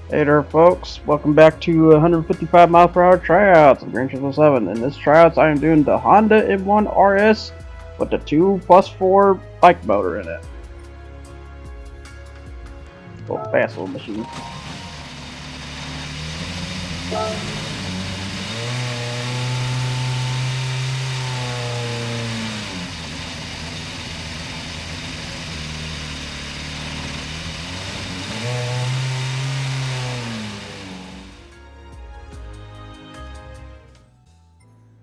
Hey there, folks. Welcome back to 155 mile per hour tryouts of Green 7. In this tryouts, I am doing the Honda M1 RS with the 2+4 bike motor in it. Little fast little machine.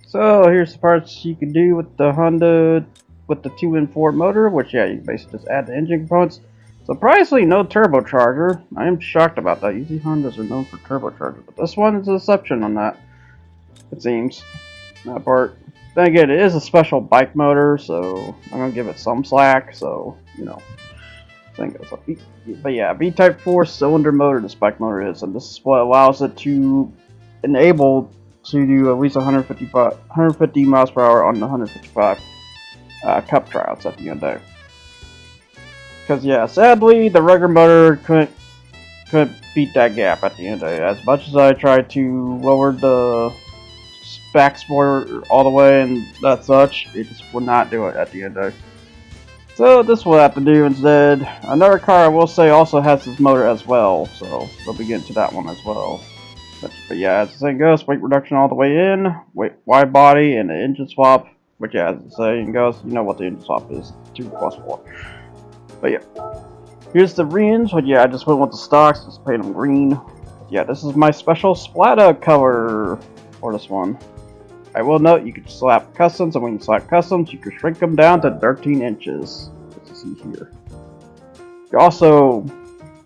So here's the parts you can do with the Honda with the 2+4 motor, which you basically just add the engine components. Surprisingly, no turbocharger. I am shocked about that. Usually Hondas are known for turbocharger, but this one is an exception on that. It seems that part. Then again, it is a special bike motor, so I'm gonna give it some slack. So you know, but yeah, B-type 4-cylinder motor this bike motor is, and this is what allows it to enable to do at least 150 miles per hour on the 155 cup tryouts at the end of the day. Because yeah, sadly the regular motor couldn't beat that gap at the end of the day. As much as I tried to lower the back spoiler all the way and that such, it just would not do it at the end of the day. So this will have to do instead. Another car I will say also has this motor as well, so we'll be getting to that one as well. But yeah, as the saying goes, weight reduction all the way in, wide body, and the engine swap. Which yeah, as the saying goes, you know what the engine swap is, 2+4. But yeah, here's the rims. But yeah, I just went with the stocks, just painted them green. But yeah, this is my special splatter color for this one. I will note you can slap customs, and when you slap customs, you can shrink them down to 13 inches, as you see here. You also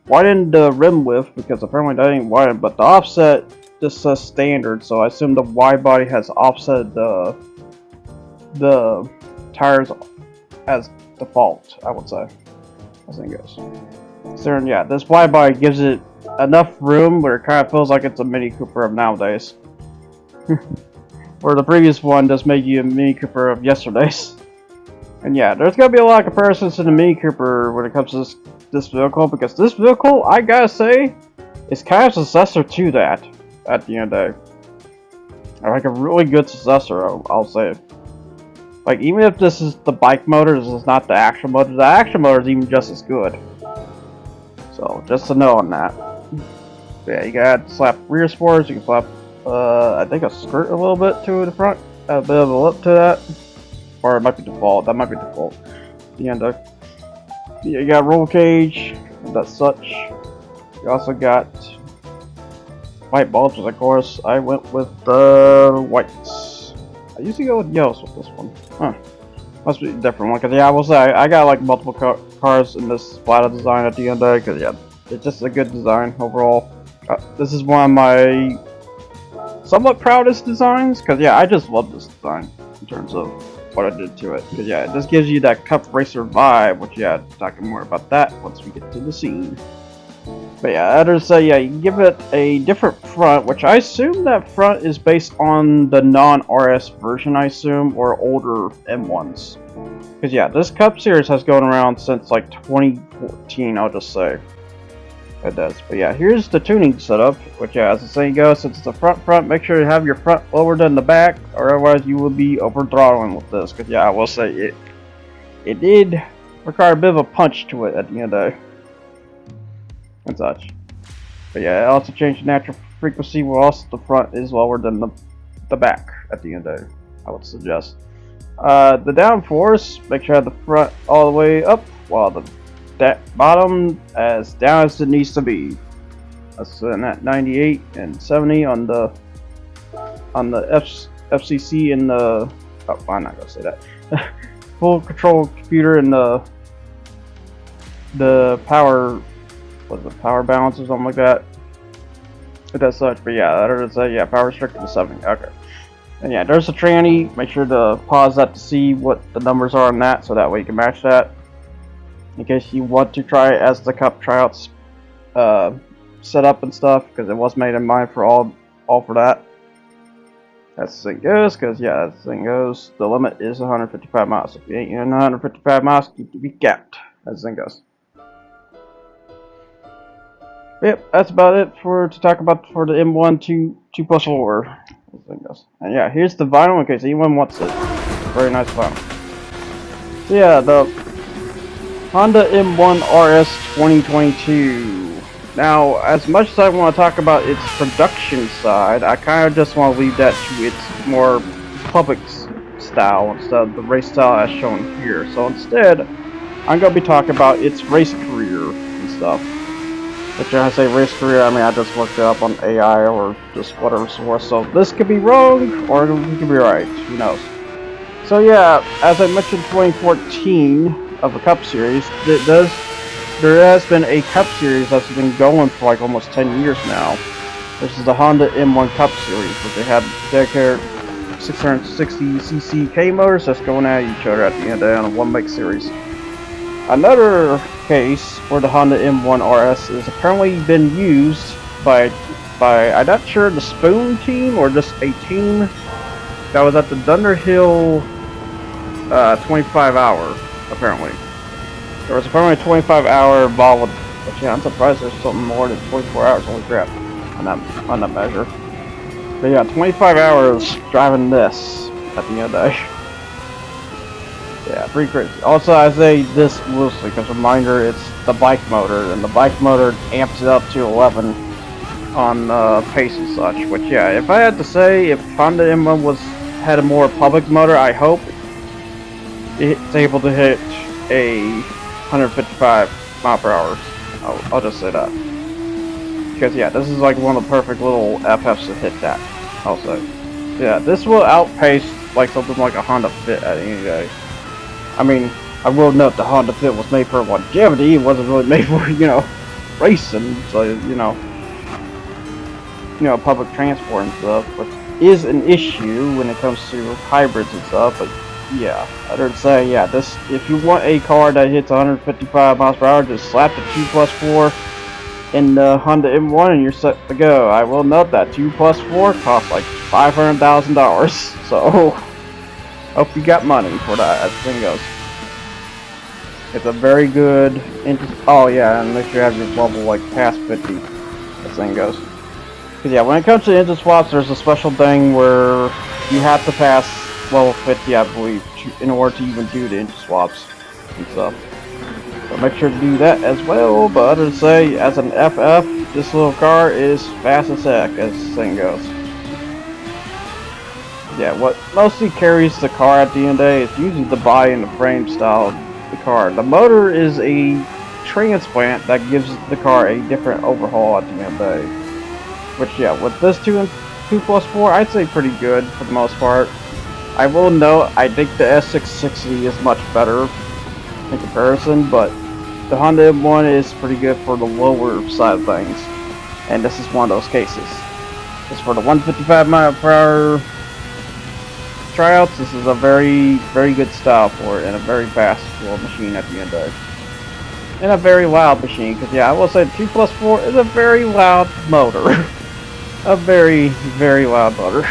widen the rim width, because apparently that ain't wide, but the offset just says standard, so I assume the wide body has offset the tires as default, I would say, as it goes. So yeah, this wide body gives it enough room where it kind of feels like it's a Mini Cooper of nowadays. Where the previous one just made you a Mini Cooper of yesterday's. And yeah, there's gonna be a lot of comparisons to the Mini Cooper when it comes to this vehicle, because this vehicle, I gotta say, is kind of successor to that at the end of the day. Like a really good successor, I'll say. Like, even if this is the bike motor, this is not the actual motor, the actual motor is even just as good. So, just to know on that. Yeah, you gotta slap rear spoilers, you can slap I think a skirt a little bit to the front, a bit of a lip to that, or it might be default. That might be default. The end of yeah, you got roll cage, that such. You also got white bulbs, of course. I went with the whites. I usually go with yellows with this one. Huh? Must be a different one. Cause yeah, I will say I got like multiple cars in this splatter design at the end of the day. Cause yeah, it's just a good design overall. This is one of my somewhat proudest designs, because yeah, I just love this design in terms of what I did to it. Because yeah, it just gives you that cup racer vibe, which yeah, talking more about that once we get to the scene. But yeah, others say yeah, you can give it a different front, which I assume that front is based on the non-RS version, I assume, or older M1s. Because yeah, this cup series has gone around since like 2014, I'll just say. It does. But yeah, here's the tuning setup, which yeah, as the saying goes, since it's a front, make sure you have your front lower than the back, or otherwise you will be over throttling with this. Because yeah, I will say it did require a bit of a punch to it at the end of the day and such. But yeah, it also changed the natural frequency, while also the front is lower than the back at the end of the day, I would suggest. The downforce, make sure you have the front all the way up, while the bottom as down as it needs to be. That's at 98 and 70 on the FCC and the I'm not gonna say that. Full control computer and the power power balance or something like that. It does such, but yeah, that is yeah, power restricted to 70. Okay. And yeah, there's a tranny. Make sure to pause that to see what the numbers are on that, so that way you can match that. In case you want to try it as the cup tryouts setup and stuff, because it was made in mind for all for that. As the thing goes, because yeah, as the thing goes, the limit is 155 miles. If you ain't in 155 miles, you can be capped. As the thing goes. Yep, that's about it to talk about for the M1 2+4. And yeah, here's the vinyl in case anyone wants it. Very nice vinyl. So yeah, the Honda M1 RS 2022. Now, as much as I want to talk about its production side, I kind of just want to leave that to its more public style instead of the race style as shown here. So instead, I'm going to be talking about its race career and stuff. But when I say race career, I mean I just looked it up on AI or just whatever source. So this could be wrong, or it could be right. Who knows? So yeah, as I mentioned, 2014 of the Cup Series, there has been a Cup Series that's been going for like almost 10 years now. This is the Honda M1 Cup Series, where they had dedicated 660cc K motors that's going at each other at the end of the day on a one-make series. Another case where the Honda M1 RS is apparently been used by I'm not sure the Spoon team or just a team that was at the Dunderhill 25-hour. Apparently, there was apparently a 25-hour involved. But yeah, I'm surprised there's something more than 24 hours. Holy crap! On that measure. But yeah, 25 hours driving this at the end of the day. Yeah, pretty crazy. Also, I say this loosely because reminder, it's the bike motor, and the bike motor amps it up to 11 on pace and such. Which, yeah, if I had to say, if Honda M1 had a more public motor, I hope it's able to hit a 155 mile per hour. I'll just say that. Because yeah, this is like one of the perfect little FFs to hit that. Also, yeah, this will outpace like something like a Honda Fit at any day. I mean, I will note the Honda Fit was made for longevity. It wasn't really made for, racing. So, public transport and stuff, which is an issue when it comes to hybrids and stuff. But yeah, I'd say, yeah, this, if you want a car that hits 155 miles per hour, just slap the 2+4 in the Honda M1 and you're set to go. I will note that 2+4 costs like $500,000. So, hope you got money for that, as the thing goes. It's a very good oh yeah, and make sure you have your bubble like past 50, as thing goes. Because yeah, when it comes to engine swaps, there's a special thing where you have to pass level 50, I believe, in order to even do the engine swaps and stuff. So make sure to do that as well, but other than say, as an FF, this little car is fast as heck, as the thing goes. Yeah, what mostly carries the car at the end of the day is usually the body and the frame style of the car. The motor is a transplant that gives the car a different overhaul at the end of the day. Which, yeah, with this 2+4, I'd say pretty good for the most part. I will note, I think the S660 is much better in comparison, but the Honda M1 is pretty good for the lower side of things. And this is one of those cases. It's for the 155 mile per hour Tryouts. This is a very, very good style for it, and a very fast little machine at the end of the day. And a very loud machine, because yeah, I will say the 2+4 is a very loud motor. A very, very loud motor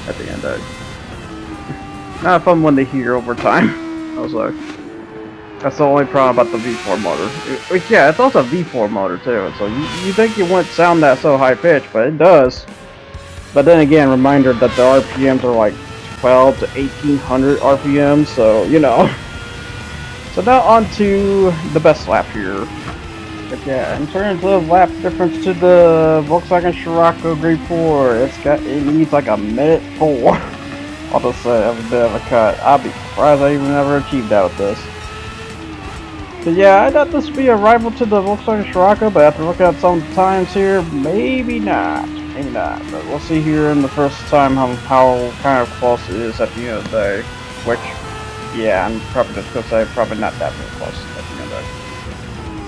at the end of it. Not a fun one to hear over time. Also, that's the only problem about the V4 motor. Yeah, it's also a V4 motor too, so you think it wouldn't sound that so high pitched, but it does. But then again, reminder that the RPMs are like 12 to 1800 RPM, so So now on to the best lap here. But yeah, in terms of lap difference to the Volkswagen Scirocco Grade 4, it needs like a minute 4. I'll just say a bit of a cut. I'll be surprised I even ever achieved that with this. But yeah, I thought this would be a rival to the Volkswagen Scirocco, but after looking at some times here, maybe not. Maybe not, but we'll see here in the first time how kind of close it is at the end of the day. Which, yeah, I'm probably just gonna say probably not that very close at the end of the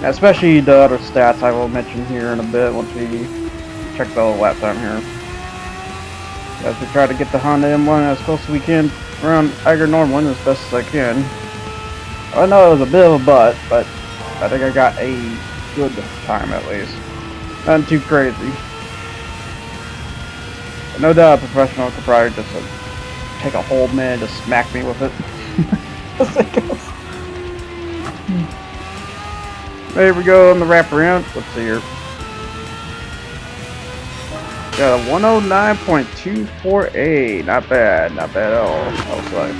day. Especially the other stats I will mention here in a bit once we check the lap time here. As we try to get the Honda M1 as close as we can around Eiger Norman as best as I can. I know it was a bit of a butt, but I think I got a good time at least. Nothing too crazy. But no doubt a professional could probably just take a whole minute to smack me with it. There we go on the wraparound. Let's see here. Got a 109.24A. Not bad at all. I was like,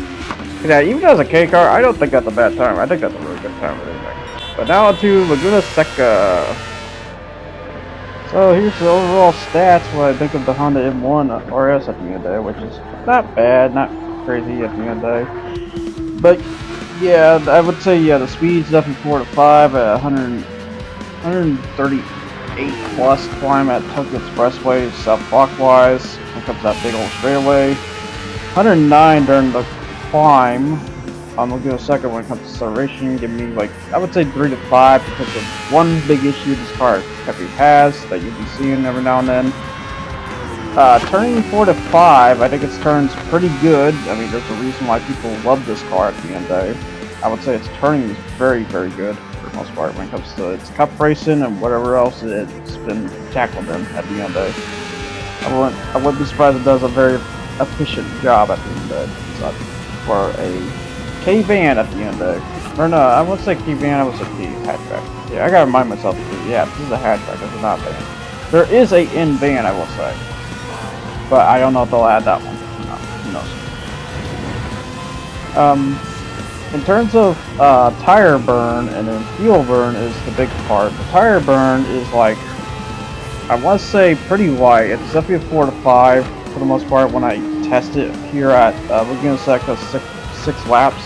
yeah, even as a K car, I don't think that's a bad time. I think that's a really good time with anything. But now on to Laguna Seca. So here's the overall stats. What I think of the Honda M1 RS at the end of the day, which is not bad, not crazy at the end of the day. But yeah, I would say the speed's definitely 4 to 5 at 138 plus climb at Tokyo Expressway south clockwise. Here comes that big old straightaway. 109 during the climb on Laguna Seca when it comes to acceleration. Give me like I would say 3 to 5 because of one big issue this car has that you'll be seeing every now and then. Turning 4 to 5, I think its turns pretty good. I mean, there's a reason why people love this car at the end of the day. I would say its turning is very, very good for the most part when it comes to its cup racing and whatever else it's been tackled in at the end of the day. I wouldn't be surprised if it does a very efficient job at the end of the day. So, for a K-van at the end of the day. Or no, I wouldn't say K-van, I would say hatchback. Yeah, I gotta remind myself, yeah, this is a hatchback, this is not a van. There is a in-van, I will say. But I don't know if they'll add that one. No, who knows. In terms of tire burn and then fuel burn is the big part. The tire burn is like, I want to say pretty light. It's definitely a 4 to 5 for the most part when I test it here at Laguna Seca 6 laps.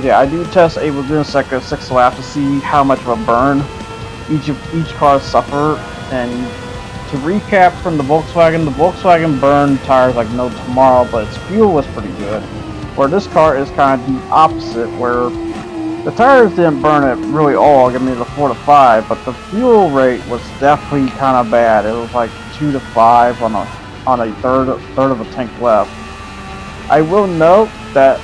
Yeah, I do test a Laguna Seca 6 laps to see how much of a burn each car suffer. And to recap from the Volkswagen burned tires like no tomorrow, but its fuel was pretty good. Where this car is kind of the opposite, where the tires didn't burn it really all, give me the 4 to 5, but the fuel rate was definitely kind of bad. It was like 2 to 5 on a third of a tank left. I will note that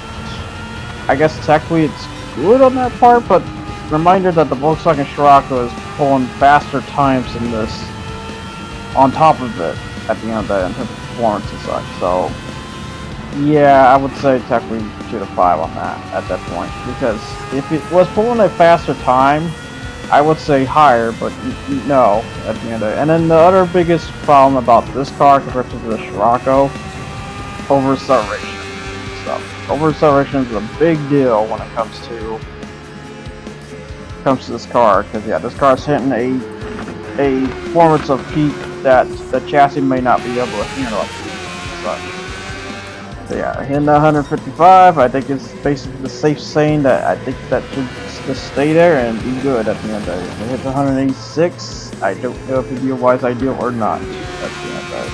I guess technically it's good on that part, but reminder that the Volkswagen Scirocco is pulling faster times than this on top of it at the end of the day in terms of performance and such. So yeah, I would say technically 2 to 5 on that at that point, because if it was pulling a faster time, I would say higher, but no at the end of it. And then the other biggest problem about this car compared to the Scirocco, over acceleration stuff. Over acceleration is a big deal when it comes to this car, because yeah, this car is hitting a performance of peak that the chassis may not be able to handle. So yeah, hitting 155, I think is basically the safe saying that I think that should just stay there and be good at the end of the day. If it hits 186, I don't know if it'd be a wise idea or not at the end of the day.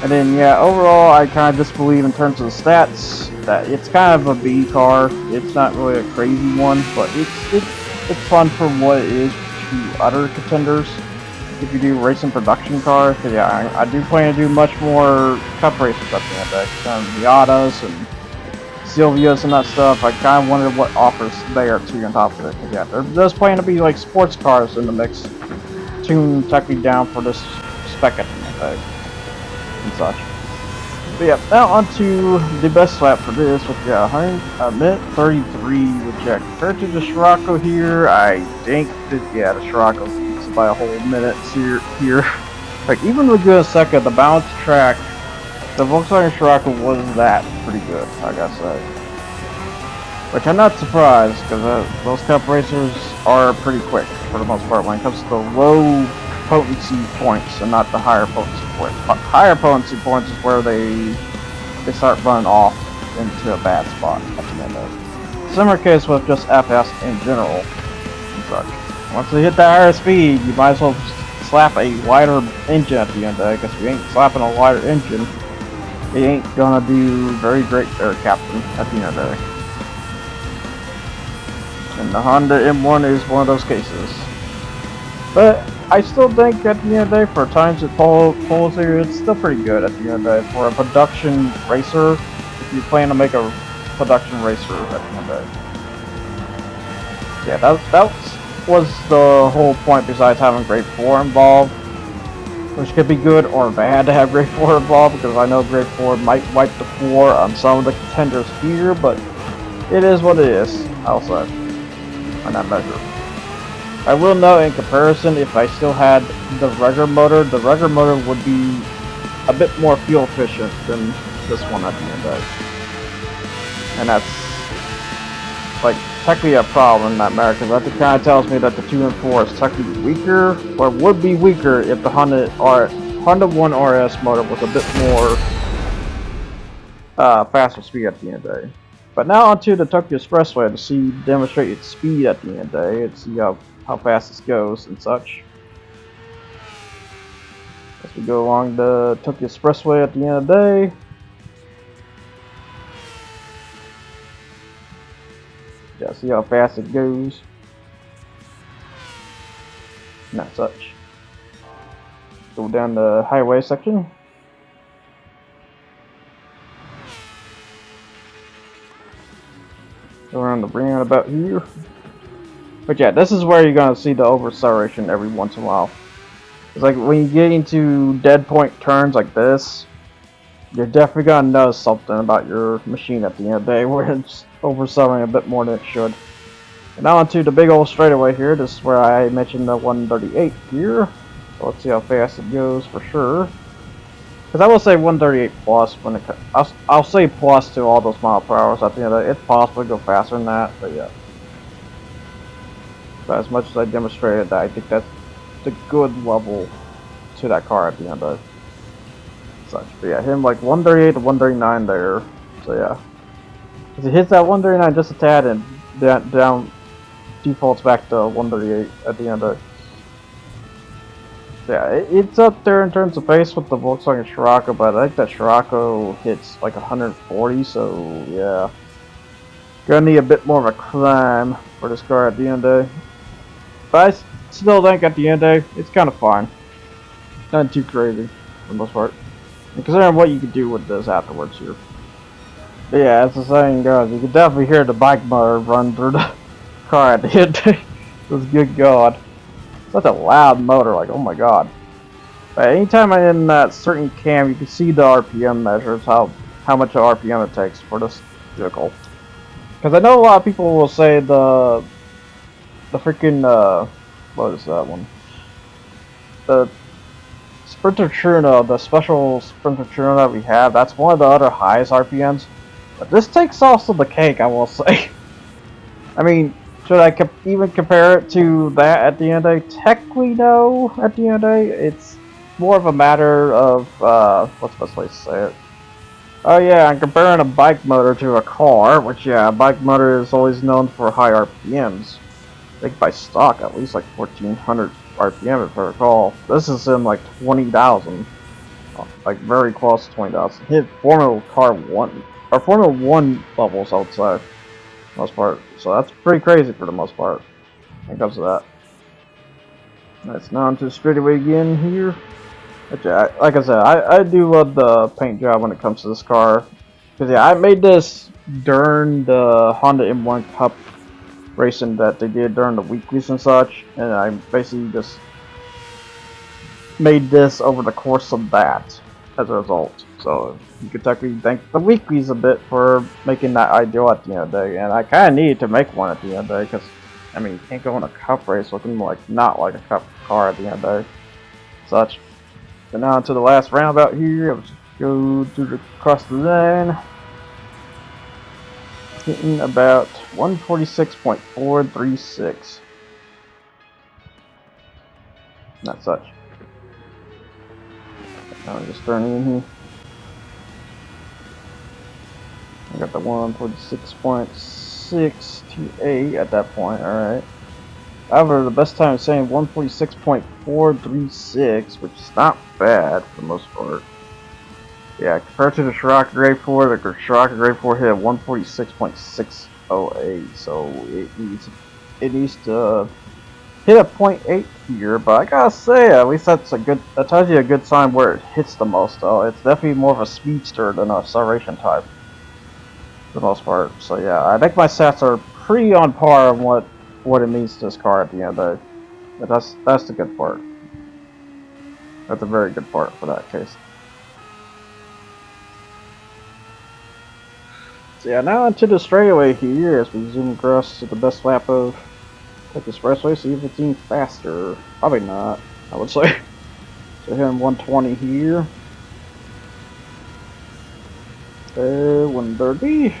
And then yeah, overall I kind of disbelieve in terms of the stats that it's kind of a B car. It's not really a crazy one, but it's fun for what it is to other contenders. If you do racing production cars, yeah, I do plan to do much more cup races at the end of the day. Kind of Miatas and Silvias and that stuff. I kind of wondered what offers there too on top of it. Cause yeah, there does plan to be like sports cars in the mix, tuned technically down for this spec at the end of the day and such. But yeah, now onto the best lap for this, which yeah, a minute 33, which yeah, compared to the Scirocco here, I think that yeah, the Scirocco beats by a whole minute here. Like even Laguna Seca, the balanced track, the Volkswagen Scirocco was that pretty good, I gotta say. Which I'm not surprised, because those cup racers are pretty quick for the most part when it comes to the low potency points and not the higher potency points. But higher potency points is where they start running off into a bad spot at the end of it. Similar case with just FS in general and such. Once they hit that higher speed, you might as well slap a wider engine at the end of it, because if you ain't slapping a wider engine, it ain't gonna do very great there, Captain, at the end of the day. And the Honda M1 is one of those cases. But I still think at the end of the day, for times it pulls here, it's still pretty good at the end of the day. For a production racer, if you plan to make a production racer at the end of the day. Yeah, that was the whole point besides having grade 4 involved. Which could be good or bad to have grade 4 involved, because I know grade 4 might wipe the floor on some of the contenders here, but it is what it is, I'll say, on that measure. I will note in comparison, if I still had the regular motor would be a bit more fuel efficient than this one at the end of it. And that's like technically a problem in that matter, because that kind of tells me that the 2 and 4 is technically weaker, or would be weaker if the Honda 1RS motor was a bit more faster speed at the end of the day. But now onto the Tokyo Expressway to demonstrate its speed at the end of the day and see how fast this goes and such. As we go along the Tokyo Expressway at the end of the day. Yeah, see how fast it goes. Not such. Go down the highway section. Go around the roundabout here. But yeah, this is where you're gonna see the over acceleration every once in a while. It's like when you get into dead point turns like this, you're definitely gonna notice something about your machine at the end of the day where it's over accelerating a bit more than it should. And now onto the big old straightaway here. This is where I mentioned the 138 here. So let's see how fast it goes for sure. Because I will say 138 plus when it I'll say plus to all those mile per hour at the end of the day. It's possible to go faster than that, but yeah. But as much as I demonstrated that, I think that's the good level to that car at the end of it. Such. But yeah, him like 138 to 139 there. So yeah. Because he hits that 139 just a tad and down defaults back to 138 at the end of it. Yeah, it's up there in terms of pace with the Volkswagen Scirocco, but I think that Scirocco hits like 140, so yeah. Gonna need a bit more of a climb for this car at the end of the day. But I still think at the end of the day, it's kind of fine. Not too crazy, for the most part. And considering what you can do with this afterwards here. But yeah, as the saying goes, you can definitely hear the bike motor run through the car at the end of the day. It was good God. Such a loud motor, like, oh my god. But anytime I'm in that certain cam, you can see the RPM measures, how much RPM it takes for this vehicle. Because I know a lot of people will say the freaking, what is that one? The Sprinter Churno, the special Sprinter Churno that we have, that's one of the other highest RPMs. But this takes also the cake, I will say. I mean, should I even compare it to that at the end of the day? Technically, no. At the end of the day, it's more of a matter of, what's the best way to say it? Oh yeah, I'm comparing a bike motor to a car, which yeah, a bike motor is always known for high RPMs. I think by stock, at least like 1400 RPM if I recall. This is in like 20,000. Like very close to 20,000. Hit Formula Car 1, or Formula 1 levels, I would say. Most part, so that's pretty crazy for the most part when it comes to that. Let's now onto the straightaway again here. But yeah, like I said, I do love the paint job when it comes to this car. Because yeah, I made this during the Honda M1 Cup racing that they did during the weeklies and such, and I basically just made this over the course of that as a result. So you could technically thank the weeklies a bit for making that ideal at the end of the day, and I kind of needed to make one at the end of the day because, I mean, you can't go in a cup race looking like not like a cup car at the end of the day. Such. So now to the last roundabout here. Let's go across the line, hitting about 146.436. Not such. Now I'm just turning in here. I got the 146.628 at that point, alright. However, the best time is saying 146.436, which is not bad for the most part. Yeah, compared to the Scirocco Grade 4, the Scirocco Grade 4 hit 146.608, so it needs to hit a 0.8 here, but I gotta say, at least that tells you a good sign where it hits the most, though. It's definitely more of a speedster than a acceleration type, for the most part. So yeah, I think my stats are pretty on par on what it means to this car at the end of the day. But that's the good part. That's a very good part for that case. So yeah, now onto the straightaway here as we zoom across to the best lap of Take the expressway, see if it's any faster. Probably not, I would say. So hitting 120 here. 130.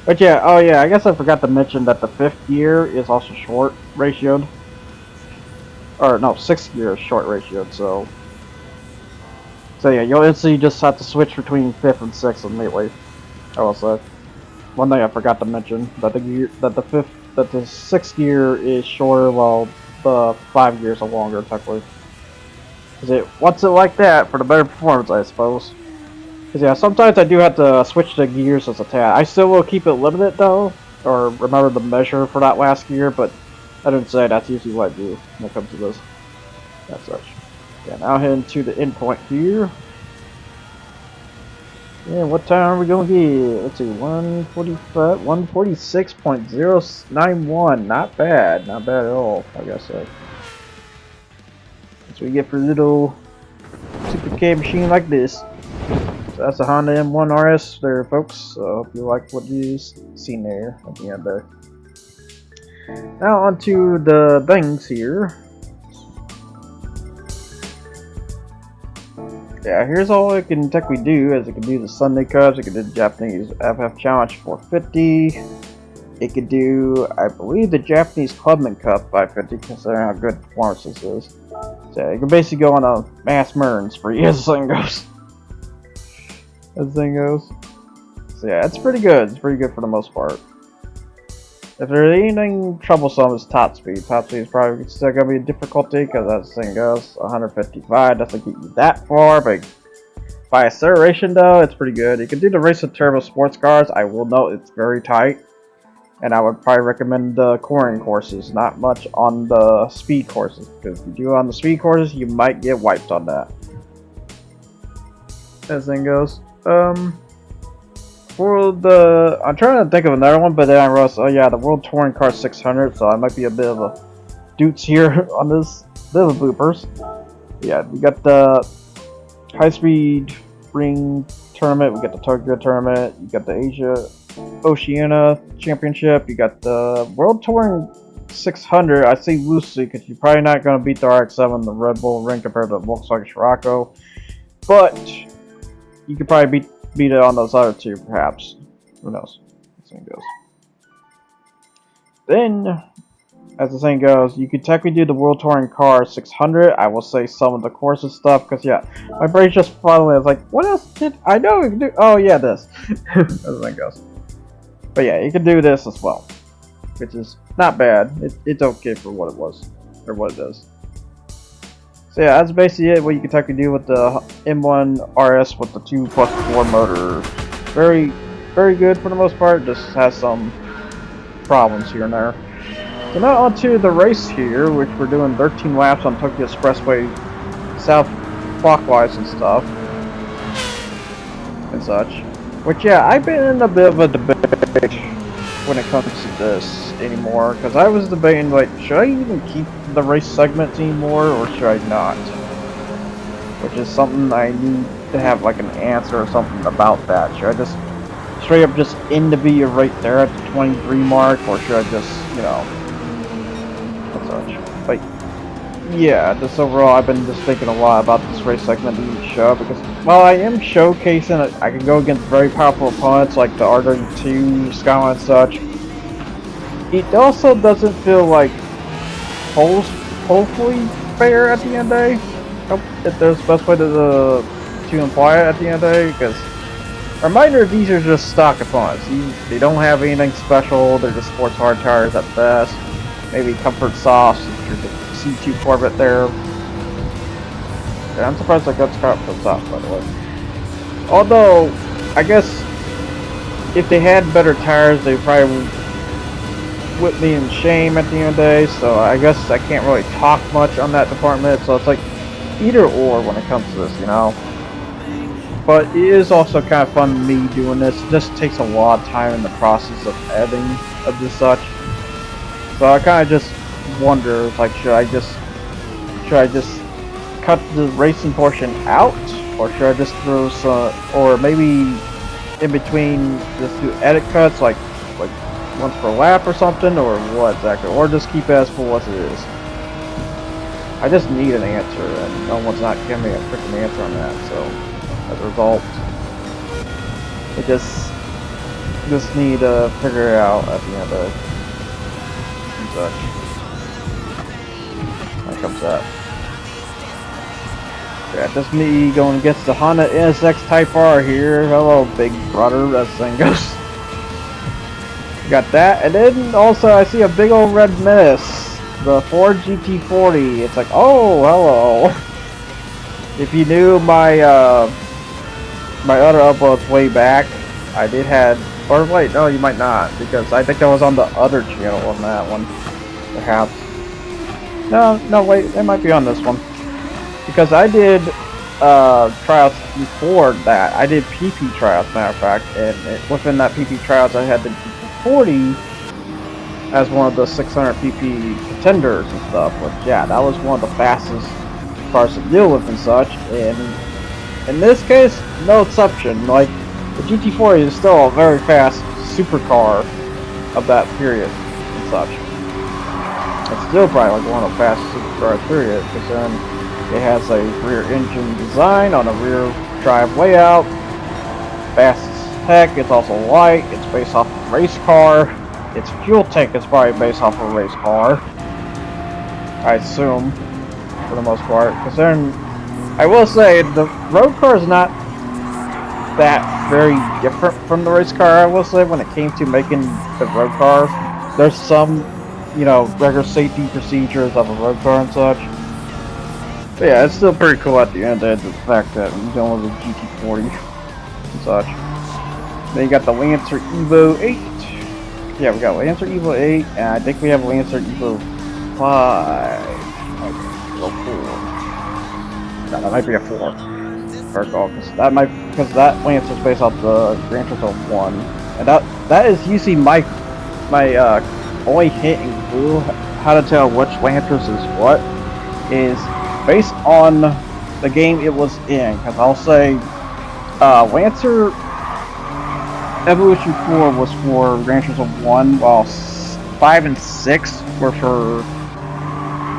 But yeah, oh yeah, I guess I forgot to mention that the 5th gear is also short ratioed. Or no, 6th gear is short ratioed, so yeah, you'll instantly just have to switch between 5th and 6th immediately. I will say. One thing I forgot to mention, that the 6th gear is shorter while the 5 gears are longer technically. What's it like that for the better performance, I suppose. Cause yeah, sometimes I do have to switch the gears as a tad. I still will keep it limited though, or remember the measure for that last gear, but I didn't say that's usually what I do when it comes to this. As such. Yeah, now heading to the endpoint here. Yeah, what time are we gonna get? Let's see, 145, 146.091. Not bad at all, I guess so. That's what we get for a little super K machine like this. So that's a Honda M1RS there, folks. So I hope you like what you've seen there at the end there. Now onto the things here. Yeah, here's all it can technically do. As it can do the Sunday Cups, it can do the Japanese FF Challenge 450. It could do, I believe, the Japanese Clubman Cup 550, considering how good performance this is. So it can basically go on a mass murder spree as the thing goes. So yeah, it's pretty good. It's pretty good for the most part. If there's anything troublesome, it's top speed. Top speed is probably still gonna be a difficulty because as the thing goes, 155 doesn't get you that far, but by acceleration though, it's pretty good. You can do the race of turbo sports cars. I will note it's very tight, and I would probably recommend the coring courses, not much on the speed courses, because if you do on the speed courses, you might get wiped on that. As the thing goes. For the, I'm trying to think of another one, but then I realized, oh yeah, the World Touring Car 600, so I might be a bit of a doots here on this, bit of bloopers. Yeah, we got the High Speed Ring Tournament, we got the Tokyo Tournament, you got the Asia Oceania Championship, you got the World Touring 600, I say loosely, because you're probably not going to beat the RX-7, the Red Bull Ring compared to the Volkswagen Scirocco, but you could probably beat it on those other two, perhaps. Who knows? As the thing goes. Then, as the saying goes, you could technically do the World Touring Car 600. I will say some of the courses stuff, because yeah, my brain's just following. It's like, what else did I know we could do? Oh yeah, this. As the thing goes. But yeah, you can do this as well, which is not bad. It's okay for what it was, or what it is. So yeah, that's basically it. What you can technically do with the M1 RS with the 2+4 motor. Very, very good for the most part. Just has some problems here and there. So now onto the race here, which we're doing 13 laps on Tokyo Expressway, south clockwise and stuff, and such. Which yeah, I've been in a bit of a debate when it comes to this anymore, because I was debating, like, should I even keep the race segments anymore, or should I not? Which is something I need to have, like, an answer or something about that. Should I just straight up just end the video right there at the 23 mark, or should I just, you know, and such? But yeah, just overall, I've been just thinking a lot about this race segment in each show, because while I am showcasing it, I can go against very powerful opponents like the RW2, Skyline and such. It also doesn't feel like hopefully fair at the end of the day. If there's the best way to imply it at the end of the day, because reminder, these are just stock opponents. They don't have anything special. They're just sports hard tires at best. Maybe comfort sauce. There's a C2 Corvette there. Yeah, I'm surprised I got comfort sauce, by the way. Although, I guess if they had better tires, they probably whip me in shame at the end of the day. So I guess I can't really talk much on that department. So it's like either or when it comes to this, you know. But it is also kind of fun me doing this. It just takes a lot of time in the process of editing of this such. So I kind of just wonder, like, should I just cut the racing portion out, or should I just throw some, or maybe in between just do edit cuts, like once per lap or something, or what exactly? Or just keep it as full as it is? I just need an answer, and no one's not giving me a freaking answer on that, so as a result, I just need to figure it out at the end of it. And such. There comes that. Yeah, just me going against the Honda NSX Type R here. Hello, big brother, as the thing goes. Got that, and then also I see a big old red menace. The Ford GT40. It's like, oh, hello. If you knew my my other uploads way back, I did had, or wait, no, you might not, because I think I was on the other channel on that one, perhaps. No, wait, it might be on this one, because I did tryouts before that. I did PP tryouts, matter of fact, and within that PP tryouts, I had the GT40 as one of the 600 PP contenders and stuff. Which, yeah, that was one of the fastest cars to deal with and such. And in this case, no exception. Like, the GT40 is still a very fast supercar of that period and such. It's still probably like one of the fastest supercars period, because then it has a rear engine design on a rear drive layout. Fast as heck. It's also light. It's based off a race car. Its fuel tank is probably based off a race car, I assume, for the most part. Because then, I will say, the road car is not that very different from the race car, I will say, when it came to making the road car. There's some, you know, regular safety procedures of a road car and such. But yeah, it's still pretty cool at the end of the fact that I'm dealing with a GT40 and such. Then you got the Lancer Evo 8. Yeah, we got Lancer Evo 8, and I think we have Lancer Evo 5. Okay, Evo 4. No, that might be a 4. Because that Lancer's based off the Gran Turismo 1. And that is usually my only hint and clue how to tell which Lancers is what, is based on the game it was in. Because I'll say Lancer Evolution 4 was for Gran Turismo 1, while 5 and 6 were for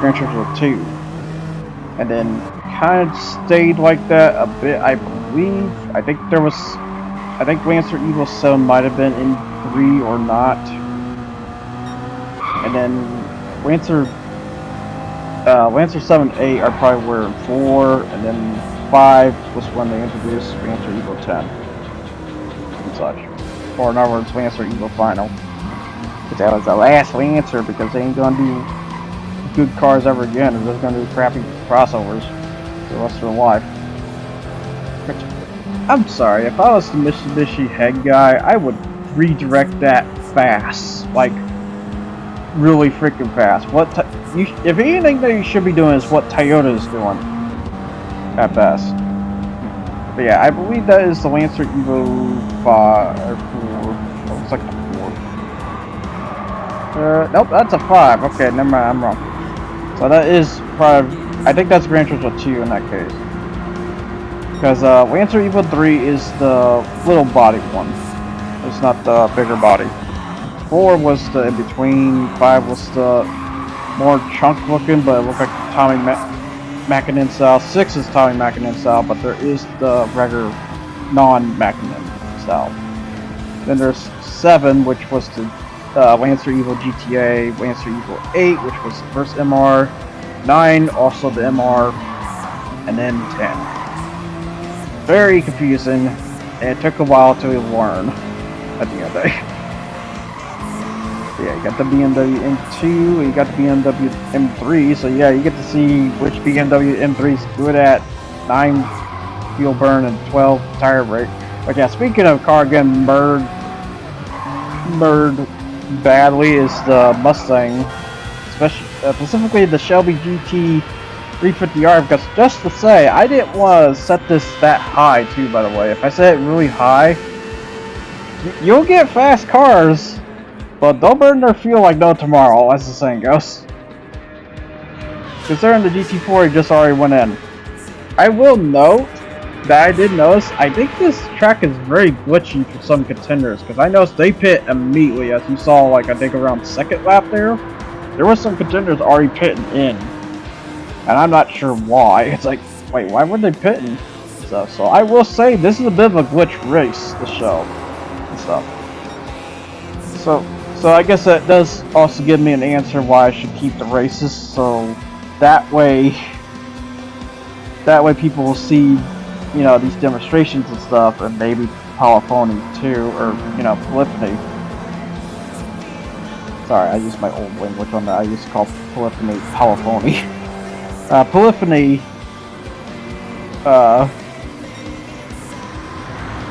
Gran Turismo 2. And then kind of stayed like that a bit, I believe. I think Lancer Evo 7 might have been in 3 or not. And then Lancer 7 and 8 are probably were in 4, and then 5 was when they introduced Lancer Evo 10 and such. Or in other words, Lancer Evo Final. Because that was the last Lancer, because they ain't gonna do good cars ever again. They're just gonna do crappy crossovers for the rest of their life. Which, I'm sorry, if I was the Mitsubishi head guy, I would redirect that fast. Like, really freaking fast. If anything that you should be doing is what Toyota is doing, at best. But yeah, I believe that is the Lancer Evo 5 or 4. Oh, looks like a 4. Nope, that's a 5. Okay, never mind, I'm wrong. So that is probably, I think that's Gran Turismo 2 in that case. Because Lancer Evo 3 is the little body one. It's not the bigger body. 4 was the in between. 5 was the more chunk looking, but it looked like Tommy Mackinnon style. 6 is Tommy Mackinnon style, but there is the regular non-Mackinnon style. Then there's 7, which was the Lancer Evo GTA, Lancer Evo 8, which was the first MR, 9, also the MR, and then 10. Very confusing, and it took a while to learn at the end of the day. Yeah, you got the BMW M2, you got the BMW M3, so yeah, you get to see which BMW M3 is good at 9 fuel burn and 12 tire rate. But yeah, speaking of car getting murdered badly is the Mustang, specifically the Shelby GT 350R, because just to say, I didn't want to set this that high too, by the way. If I set it really high, you'll get fast cars, but they'll burn their fuel like no tomorrow, as the saying goes. Considering the GT4 just already went in. I will note that I did notice, I think this track is very glitchy for some contenders, because I noticed they pit immediately, as you saw, like, I think around second lap there. There were some contenders already pitting in, and I'm not sure why. It's like, wait, why were they pitting? So I will say, this is a bit of a glitch race, the show, and stuff. So I guess that does also give me an answer why I should keep the races, so that way people will see, you know, these demonstrations and stuff, and maybe polyphony too, or, you know, polyphony. Sorry, I used my old language on that. I used to call polyphony polyphony.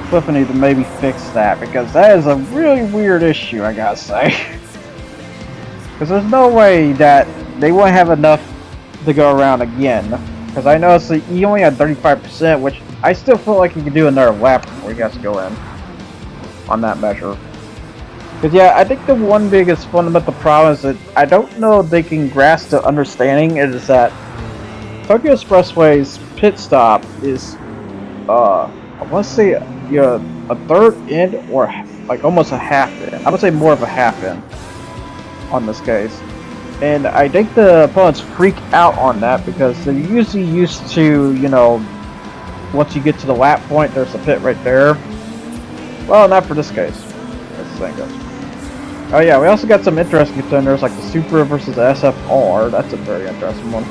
Polyphony to maybe fix that, because that is a really weird issue, I gotta say. Because there's no way that they won't have enough to go around again. Because I noticed that you only had 35%, which I still feel like you could do another lap before you guys go in on that measure. Because yeah, I think the one biggest fundamental problem is that I don't know if they can grasp the understanding is that Tokyo Expressway's pit stop is, I want to say, you know, a third in or like almost a half in. I would say more of a half in on this case. And I think the opponents freak out on that because they're usually used to, you know, once you get to the lap point, there's a pit right there. Well, not for this case. As the thing goes. Oh yeah, we also got some interesting contenders like the Supra versus the SFR. That's a very interesting one.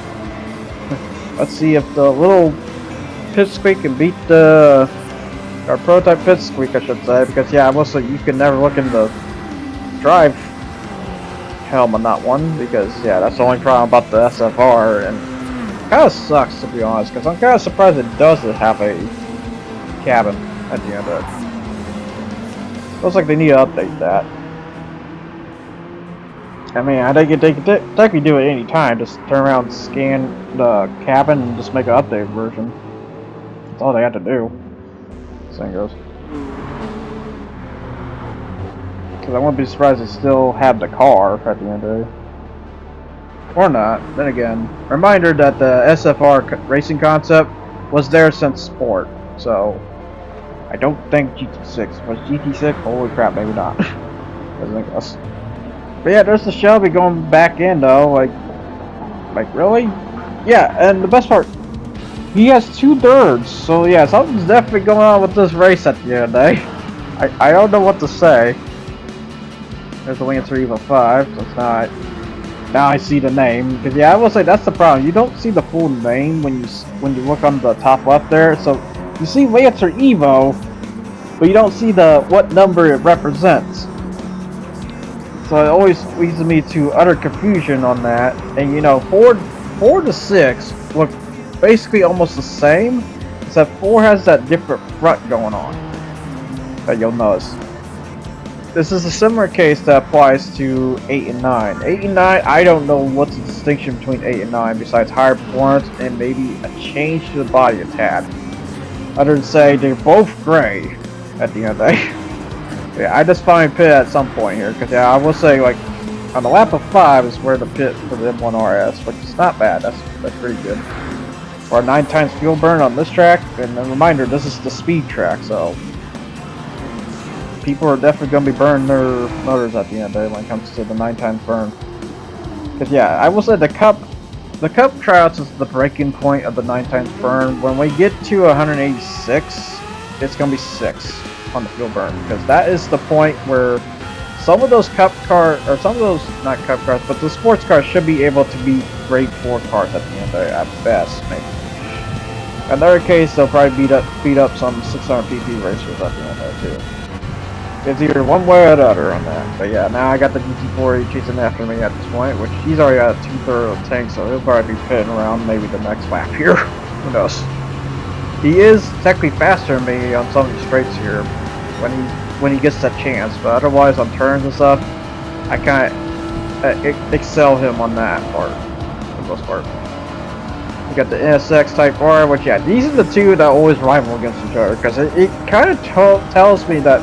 Let's see if the little pipsqueak can beat the or prototype pipsqueak, I should say, because yeah, I will say you can never look in the drive helm on that one, because yeah, that's the only problem about the SFR, and it kind of sucks to be honest, because I'm kind of surprised it doesn't have a cabin at the end of it. Looks like they need to update that. I mean, I think they could technically do it any time. Just turn around, scan the cabin, and just make an updated version. That's all they have to do. Same goes. Because I won't be surprised they still have the car at the end of it. Or not. Then again, reminder that the SFR racing concept was there since Sport. So, I don't think GT6. Was GT6? Holy crap, maybe not. Doesn't think us. But yeah, there's the Shelby going back in though, like really? Yeah, and the best part, he has 2/3, so yeah, something's definitely going on with this race at the end of the day. I don't know what to say. There's the Lancer Evo 5, so it's not. Now I see the name, because yeah, I will say that's the problem. You don't see the full name when you look on the top left there. So you see Lancer Evo, but you don't see what number it represents. So it always leads me to utter confusion on that. And you know, 4 to 6 look basically almost the same, except 4 has that different front going on that you'll notice. This is a similar case that applies to 8 and 9. 8 and 9, I don't know what's the distinction between 8 and 9 besides higher performance and maybe a change to the body a tad. Other than say they're both gray at the end of the day. Yeah, I just find pit at some point here, because yeah, I will say, like, on the lap of 5 is where the pit for the M1RS, which is not bad, that's pretty good. Or 9 times fuel burn on this track, and a reminder, this is the speed track, so people are definitely going to be burning their motors at the end of the day when it comes to the 9 times burn. Because yeah, I will say the Cup Tryouts is the breaking point of the 9 times burn. When we get to 186, it's going to be 6. On the fuel burn, because that is the point where some of those not cup cars, but the sports cars should be able to be grade 4 cars at the end at best, maybe. In another case, they'll probably beat up some 600 pp racers at the end there too. It's either one way or the other on that. But yeah, now I got the GT4 chasing after me at this point, which he's already got a 2/3 of the tank, so he'll probably be pitting around maybe the next lap here. Who knows? He is technically faster than me on some of these straights here when he gets that chance, but otherwise on turns and stuff, I kind of excel him on that part, for the most part. We got the NSX Type R, which yeah, these are the two that always rival against each other, because it kind of tells me that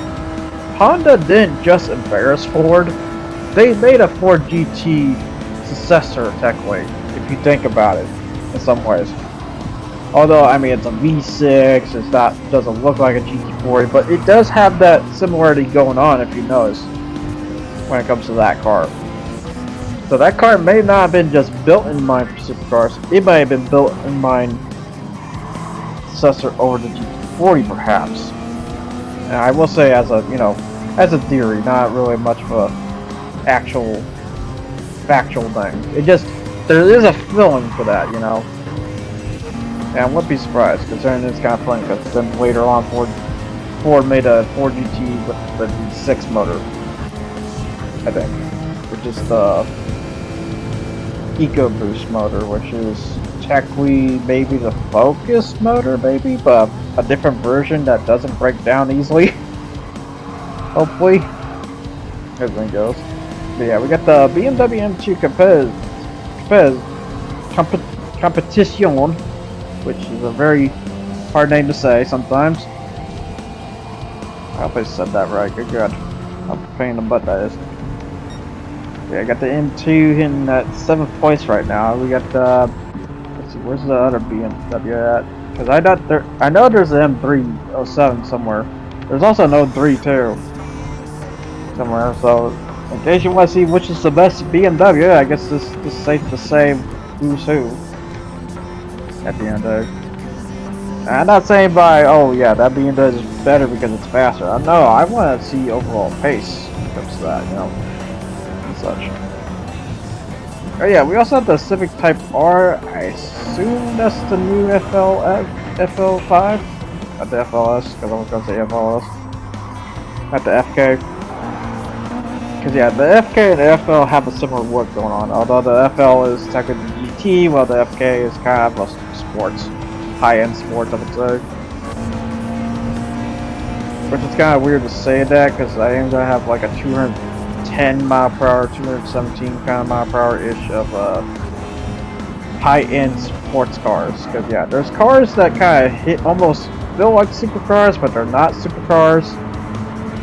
Honda didn't just embarrass Ford, they made a Ford GT successor technically, if you think about it, in some ways. Although, I mean, it's a V6, it's not, doesn't look like a GT40, but it does have that similarity going on, if you notice, when it comes to that car. So that car may not have been just built in mind for supercars, it might have been built in mind successor over the GT40, perhaps. And I will say, as a, you know, as a theory, not really much of a actual, factual thing. It just, there is a feeling for that, you know. And I wouldn't be surprised, considering it's kind of funny, because then later on Ford made a Ford GT with the V6 motor, I think, which is the EcoBoost motor, which is technically maybe the Focus motor, maybe, but a different version that doesn't break down easily. Hopefully, everything goes. But yeah, we got the BMW M2 Competition, which is a very hard name to say sometimes. I hope I said that right. Good God. I'm pain in the butt that is. Yeah, I got the M2 hitting at 7th place right now. We got the, let's see, where's the other BMW at? Because I know there's an M307 somewhere. There's also an 03 too somewhere. So in case you want to see which is the best BMW, I guess this is safe to say who's who. At the end of it. I'm not saying by, oh yeah, that BMW is better because it's faster. No, I want to see overall pace when it comes to that, you know, and such. Oh yeah, we also have the Civic Type R. I assume that's the new FL5? Not the FLS, because I was going to say FLS. Not the FK. Because yeah, the FK and the FL have a similar look going on, although the FL is technically GT, while the FK is kind of a sports, high-end sports, I would say. Which is kind of weird to say that, because I am going to have like a 210 mile per hour, 217 kind of mile per hour-ish of high-end sports cars. Because yeah, there's cars that kind of almost feel like supercars, but they're not supercars,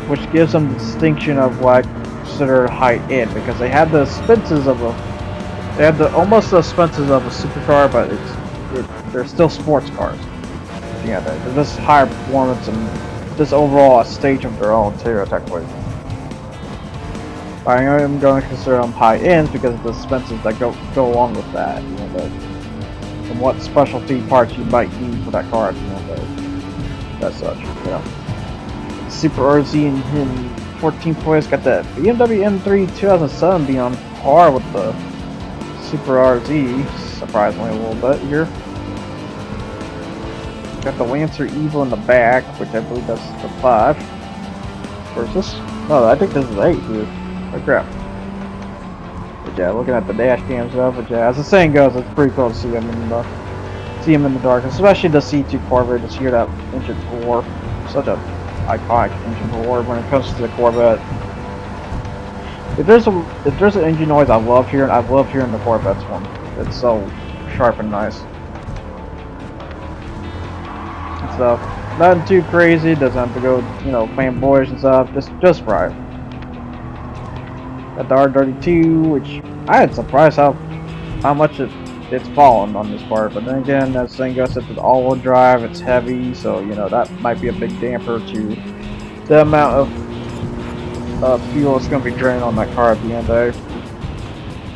which gives them the distinction of what considered high-end, because they have the expenses of almost the expenses of a supercar, but they're still sports cars. Yeah, they're just higher performance and just overall a stage of their own too, technically. I am going to consider them high end because of the expenses that go along with that. You know, and what specialty parts you might need for that car. You know, that such. You know, Super RZ in 14th place, got that BMW M3 2007 being on par with the Super RZ, surprisingly a little bit here. Got the Lancer Evo in the back, which I believe that's the 5. Where's this? No, I think this is 8, dude. Oh crap. But yeah, looking at the dash cam stuff, but yeah, as the saying goes, it's pretty cool to see him in the dark, especially the C2 Corvette, just hear that engine roar. Such a iconic engine roar when it comes to the Corvette. If there's an engine noise I love hearing the Corvette's one. It's so sharp and nice. And stuff. Nothing too crazy, doesn't have to go, you know, flamboyant and stuff, just right. Got the R32, which I had surprised how much it's fallen on this part, but then again, that thing goes into the all-wheel drive, it's heavy, so you know that might be a big damper to the amount of fuel it's going to be draining on that car at the end of it.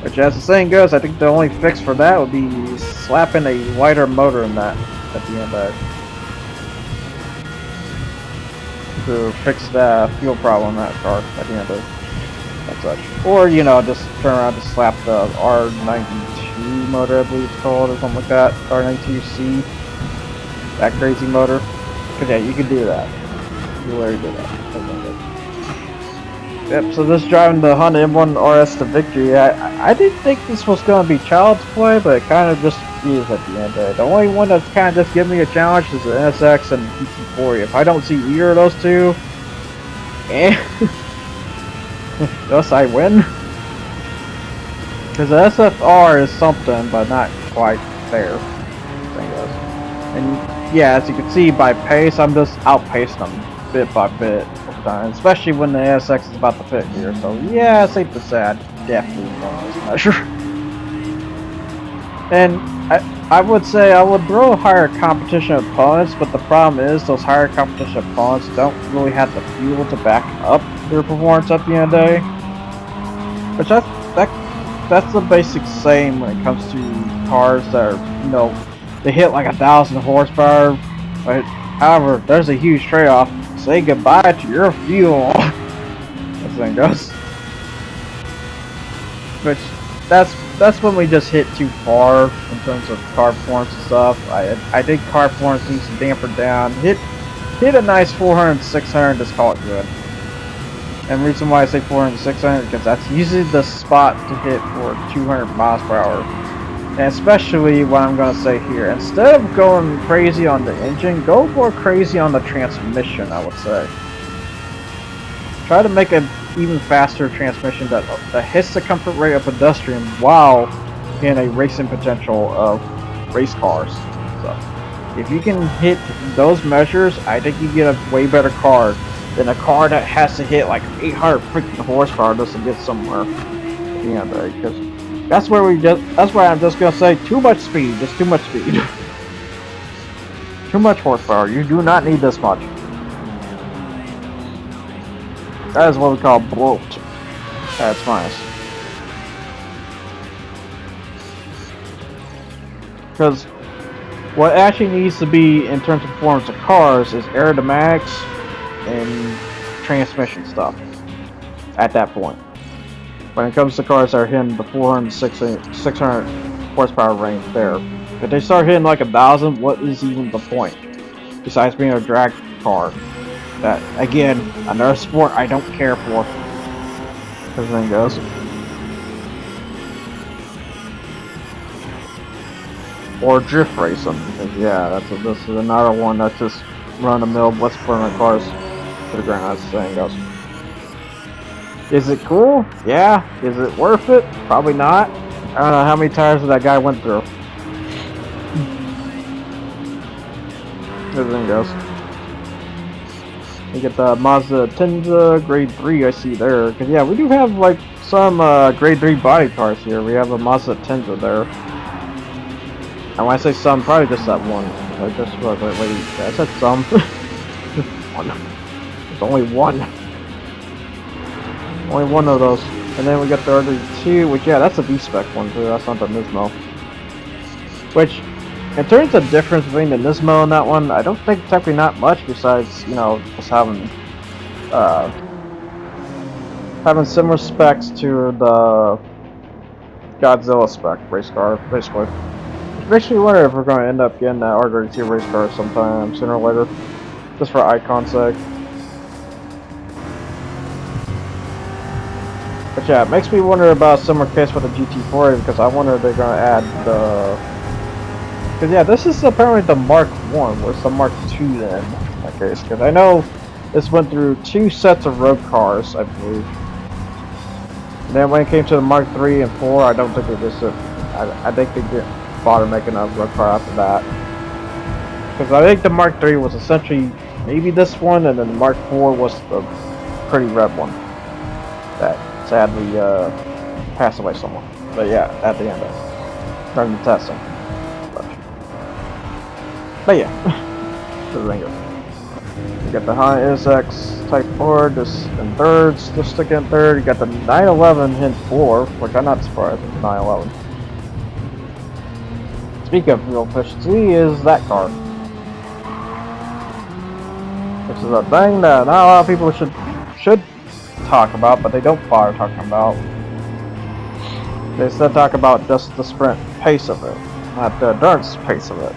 Which, as the saying goes, I think the only fix for that would be slapping a lighter motor in that at the end of it. To fix the fuel problem in that car at the end of it. And such. Or, you know, just turn around and slap the R92 motor, I believe it's called, or something like that. R92C. That crazy motor. Because yeah, you can do that. You already do that. Yep, so this driving the Honda M1 RS to victory. I didn't think this was going to be child's play, but it kind of just is at the end of it. The only one that's kind of just giving me a challenge is the NSX and the GT40. If I don't see either of those two, thus I win. Because the SFR is something, but not quite fair. And yeah, as you can see by pace, I'm just outpacing them bit by bit over time, especially when the NSX is about to fit here. So yeah, it's safe to say I definitely won this measure. And I would say I would throw higher competition opponents, but the problem is those higher competition opponents don't really have the fuel to back up their performance at the end of the day. Which that's the basic same when it comes to cars that are, you know, they hit like 1,000 horsepower. But however, there's a huge trade-off. Say goodbye to your fuel. This thing goes. Which that's when we just hit too far in terms of car performance and stuff. I think car performance needs to damper down. Hit a nice 400, 600, just call it good. And the reason why I say 400, 600 because that's usually the spot to hit for 200 miles per hour. And especially what I'm gonna say here, instead of going crazy on the engine, go more crazy on the transmission. I would say. Try to make an even faster transmission that hits the comfort rate of pedestrian while in a racing potential of race cars. So, if you can hit those measures, I think you get a way better car than a car that has to hit like 800 freaking horsepower just to get somewhere. Yeah, because that's where I'm just gonna say too much speed, just too much speed. Too much horsepower. You do not need this much. That is what we call bloat at its finest. Because what actually needs to be in terms of performance of cars is aerodynamics and transmission stuff at that point. When it comes to cars that are hitting the 400, 600 horsepower range there. If they start hitting like 1,000, what is even the point? Besides being a drag car. That, again, another sport I don't care for. Everything goes. Or drift racing. Yeah, this is another one that's just run-of-the-mill, let's put on cars to the ground, as the saying goes. Is it cool? Yeah. Is it worth it? Probably not. I don't know how many tires that guy went through. Everything goes. You get the Mazda Tenza grade 3 I see there. Cause yeah, we do have like some grade 3 body parts here. We have a Mazda Tenza there. And when I say some, probably just that one. I just wait, I said some. One. There's only one. Only one of those. And then we got the other two, which yeah, that's a V-spec one too. That's not the Nismo. Which, in terms of difference between the Nismo and that one, I don't think technically not much besides, you know, just having similar specs to the Godzilla spec race car, basically. Which makes me wonder if we're going to end up getting that R32 race car sometime sooner or later, just for icon's sake. But yeah, it makes me wonder about a similar case with the GT4 because I wonder if they're going to add the... Because yeah, this is apparently the Mark 1, where's the Mark 2 then, in that case? Because I know this went through 2 sets of road cars, I believe. And then when it came to the Mark 3 and 4, I don't think they just... I think they didn't bother making a road car after that. Because I think the Mark 3 was essentially maybe this one, and then the Mark 4 was the pretty red one. That sadly passed away somewhere. But yeah, at the end of it. During the testing. But yeah, you got the high SX Type 4 just in thirds, just sticking in third. You got the 911 hint 4, which I'm not surprised with the 911. Speaking of fuel efficiency, is that car. This is a thing that not a lot of people should talk about, but they don't bother talking about. They instead talk about just the sprint pace of it, not the endurance pace of it.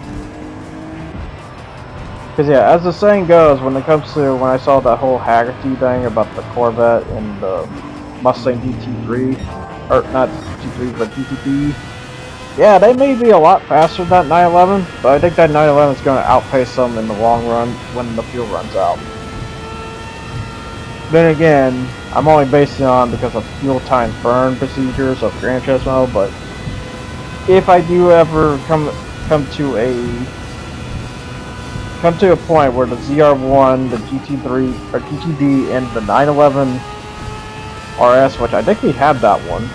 Because yeah, as the saying goes, when it comes to when I saw that whole Haggerty thing about the Corvette and the Mustang GT3, or not GT3 but GTB, yeah, they may be a lot faster than that 911, but I think that 911 is going to outpace them in the long run when the fuel runs out. Then again, I'm only basing it on because of fuel time burn procedures of Gran Turismo, but if I do ever come to a point where the ZR1, the GT3, or GTD, and the 911 RS, which I think we had that one,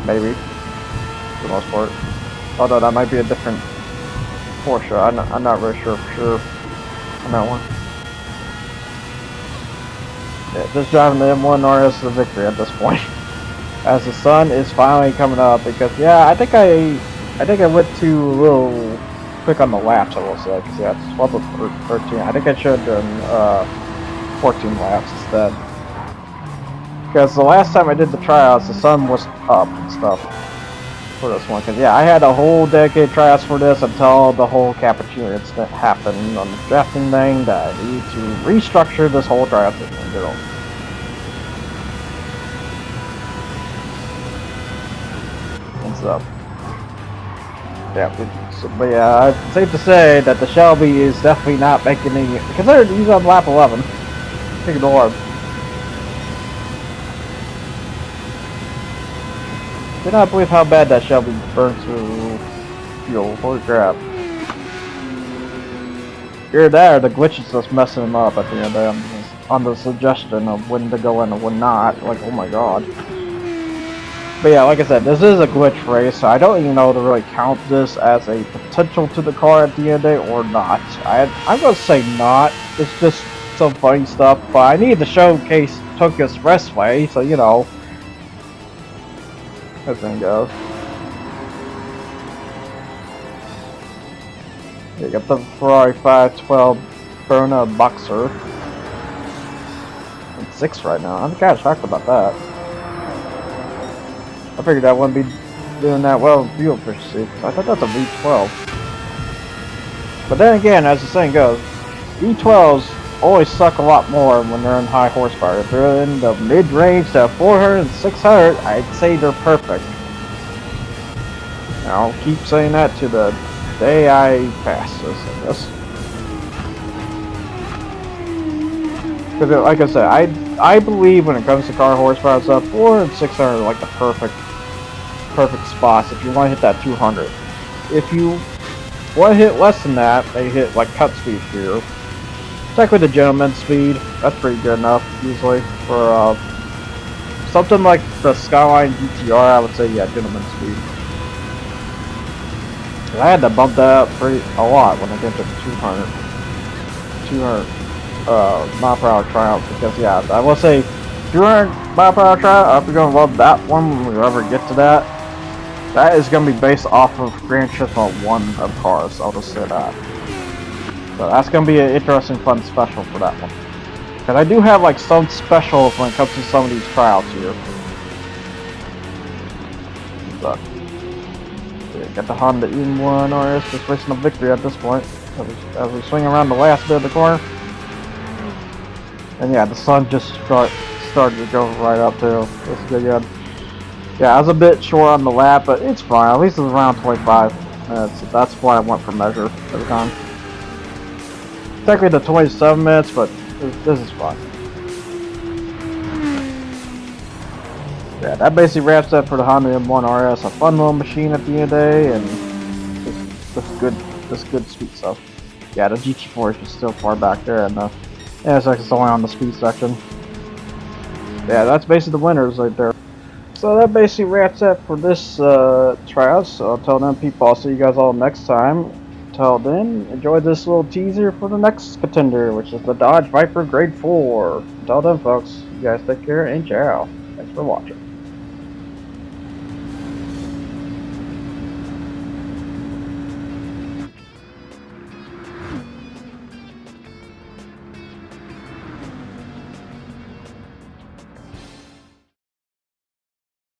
maybe, for the most part. Although that might be a different Porsche. I'm not really sure for sure on that one. Yeah, just driving the M1 RS to victory at this point. As the sun is finally coming up, because yeah, I think I went too a little quick on the laps, I will say, because yeah, it's 12 or 13. I think I should have done 14 laps instead. Because the last time I did the tryouts, the sun was up and stuff for this one. Because yeah, I had a whole dedicated tryouts for this until the whole cappuccino incident happened on the drafting thing that I need to restructure this whole tryout thing in general. And stuff. Yeah, but yeah, it's safe to say that the Shelby is definitely not making any. Consider he's on lap 11. Take the Lord. I cannot believe how bad that Shelby burns through fuel. Holy crap. Either that or the glitch is just messing him up at the end of the day on the suggestion of when to go in and when not. Like, oh my god. But yeah, like I said, this is a glitch race, so I don't even know to really count this as a potential to the car at the end of the day or not. I'm going to say not. It's just some funny stuff, but I need to showcase Tokyo Expressway, so you know. As thing goes. You got the Ferrari 512 Berna Boxer. It's 6 right now. I'm kind of shocked about that. I figured that wouldn't be doing that well with fuel efficiency. I thought that's a V12. But then again, as the saying goes, V12s always suck a lot more when they're in high horsepower. If they're in the mid-range to 400 and 600, I'd say they're perfect. And I'll keep saying that to the day I pass this, I guess. Because like I said, I believe when it comes to car horsepower and stuff, 400 and 600 are like the perfect spots if you want to hit that 200. If you want to hit less than that, they hit like cut speed here. Check with the gentleman's speed. That's pretty good enough usually for something like the Skyline GTR. I would say yeah, gentleman's speed. I had to bump that up a lot when I get to the 200 mile per hour tryout, because yeah, I will say 200 mile per hour tryout. I hope you're gonna love that one when we ever get to that. That is gonna be based off of Gran Turismo 1 of cars. I'll just say that. So that's gonna be an interesting, fun special for that one. Because I do have like some specials when it comes to some of these tryouts here. So, yeah, got the Honda E1 RS just racing a victory at this point as we swing around the last bit of the corner. And yeah, the sun just started to go right up too. That's good. Yeah, I was a bit short on the lap, but it's fine. At least it was around 25 minutes. That's why I went for measure every time. Technically the 27 minutes, but this is fine. Yeah, that basically wraps up for the Honda M1 RS. A fun little machine at the end of the day, and just good speed stuff. Yeah, the GT4 is just still far back there, and it's only on the speed section. Yeah, that's basically the winners right there. So that basically wraps up for this tryout. So until then, people, I'll see you guys all next time. Until then, enjoy this little teaser for the next contender, which is the Dodge Viper Grade 4. Until then, folks, you guys take care and ciao. Thanks for watching.